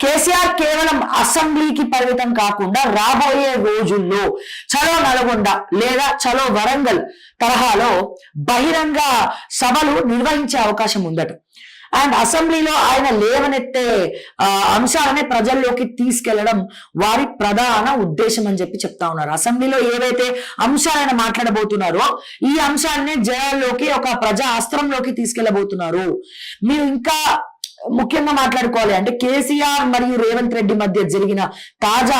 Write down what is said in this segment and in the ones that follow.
కేసీఆర్ కేవలం అసెంబ్లీకి పరిమితం కాకుండా రాబోయే రోజుల్లో చలో నల్గొండ లేదా చలో వరంగల్ తరహాలో బహిరంగ సభలు నిర్వహించే అవకాశం ఉందట. అండ్ అసెంబ్లీలో ఆయన లేవనెత్తే అంశాలనే ప్రజల్లోకి తీసుకెళ్లడం వారి ప్రధాన ఉద్దేశం అని చెప్తా ఉన్నారు. అసెంబ్లీలో ఏవైతే అంశాలను మాట్లాడబోతున్నారో ఈ అంశాలనే జనాల్లోకి ఒక ప్రజా అస్త్రంలోకి తీసుకెళ్లబోతున్నారు. మీరు ఇంకా ముఖ్యంగా మాట్లాడుకోవాలి అంటే కేసీఆర్ మరియు రేవంత్ రెడ్డి మధ్య జరిగిన తాజా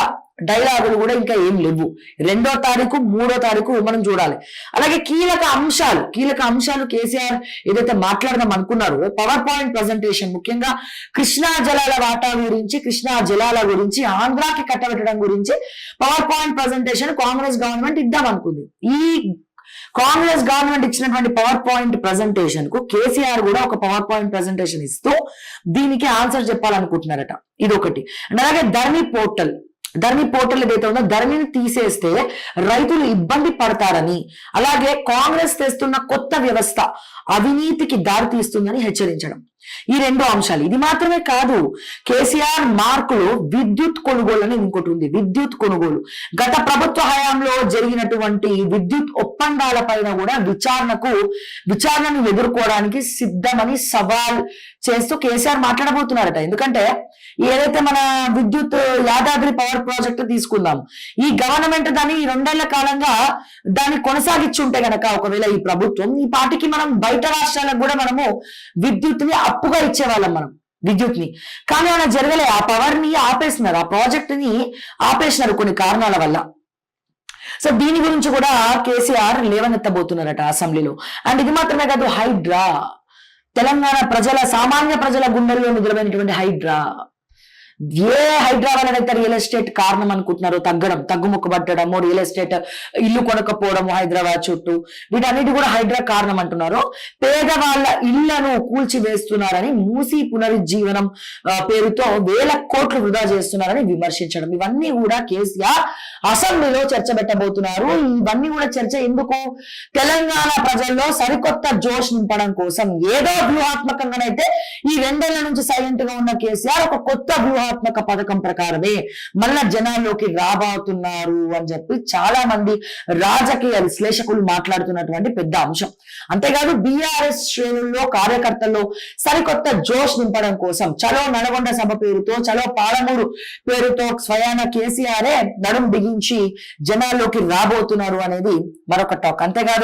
డైలాగులు కూడా ఇంకా ఏం లేవు. 2వ తారీఖు 3వ తారీఖు మనం చూడాలి. అలాగే కీలక అంశాలు కేసీఆర్ ఏదైతే మాట్లాడదాం అనుకున్నారో పవర్ పాయింట్ ప్రజెంటేషన్, ముఖ్యంగా కృష్ణా జలాల వాటా గురించి, కృష్ణా జలాల గురించి, ఆంధ్రాకి కట్టబెట్టడం గురించి power point presentation Congress government ఇద్దాం అనుకుంది. ఈ కాంగ్రెస్ గవర్నమెంట్ ఇచ్చినటువంటి పవర్ పాయింట్ ప్రజెంటేషన్ కు కేసీఆర్ కూడా ఒక పవర్ పాయింట్ ప్రజెంటేషన్ ఇస్తూ దీనికి ఆన్సర్ చెప్పాలనుకుంటున్నారట. ఇదొకటి. అలాగే ధరణి పోర్టల్ ఏదైతే ఉందో ధరణిని తీసేస్తే రైతులు ఇబ్బంది పడతారని, అలాగే కాంగ్రెస్ తెస్తున్న కొత్త వ్యవస్థ అవినీతికి దారి తీస్తుందని హెచ్చరించడం. ఈ 2 అంశాలు. ఇది మాత్రమే కాదు, కేసీఆర్ మార్కులు విద్యుత్ కొనుగోలు అని ఇంకోటి ఉంది. విద్యుత్ కొనుగోలు గత ప్రభుత్వ హయాంలో జరిగినటువంటి విద్యుత్ ఒప్పందాల పైన కూడా విచారణను ఎదుర్కోవడానికి సిద్ధమని సవాల్ చేస్తూ కేసీఆర్ మాట్లాడబోతున్నారట. ఎందుకంటే ఏదైతే మన విద్యుత్ యాదాద్రి పవర్ ప్రాజెక్టు తీసుకుందాం, ఈ గవర్నమెంట్ దాన్ని 2 ఏళ్ల కాలంగా దాన్ని కొనసాగించి ఉంటే గనక ఒకవేళ ఈ ప్రభుత్వం ఈ పాటికి మనం బయట రాష్ట్రాలకు కూడా మనము విద్యుత్ ని అప్పుగా ఇచ్చేవాళ్ళం, మనం విద్యుత్ ని. కానీ అలా జరగలే. ఆ పవర్ ని ఆపేసినారు, ఆ ప్రాజెక్ట్ ని ఆపేసినారు కొన్ని కారణాల వల్ల. సో దీని గురించి కూడా కేసీఆర్ లేవనెత్తబోతున్నారట అసెంబ్లీలో. అండ్ ఇది మాత్రమే కాదు, హైడ్రా, తెలంగాణ సామాన్య ప్రజల గుండెల్లో నిద్రపోయినటువంటి హైడ్రా. ఏ హైడ్రా వల్లనైతే రియల్ ఎస్టేట్ కారణం అనుకుంటున్నారో తగ్గుముక్కు పట్టడము, రియల్ ఎస్టేట్ ఇల్లు కొనకపోవడము హైదరాబాద్ చుట్టూ, వీటన్నిటి కూడా హైడ్రా కారణం అంటున్నారు. పేదవాళ్ళ ఇళ్లను కూల్చివేస్తున్నారని, మూసి పునరుజ్జీవనం పేరుతో వేల కోట్లు వృధా చేస్తున్నారని విమర్శించడం. ఇవన్నీ కూడా కేసీఆర్ అసెంబ్లీలో చర్చ పెట్టబోతున్నారు. ఇవన్నీ కూడా చర్చ ఎందుకు? తెలంగాణ ప్రజల్లో సరికొత్త జోష్ నింపడం కోసం. ఏదో వ్యూహాత్మకంగానైతే ఈ 2 ఏళ్ల నుంచి సైలెంట్ గా ఉన్న కేసీఆర్ ఒక కొత్త వ్యూహాత్మక పథకం ప్రకారమే మళ్ళా జనాల్లోకి రాబోతున్నారు అని చెప్పి చాలా మంది రాజకీయ విశ్లేషకులు మాట్లాడుతున్నటువంటి పెద్ద అంశం. అంతేకాదు బీఆర్ఎస్ శ్రేణుల్లో కార్యకర్తల్లో సరికొత్త జోష్ నింపడం కోసం చలో నల్గొండ సభ పేరుతో, చలో పాలమూరు పేరుతో స్వయాన కేసీఆరే నడుం బిగించి జనాల్లోకి రాబోతున్నారు అనేది మరొక టాక్. అంతేకాదు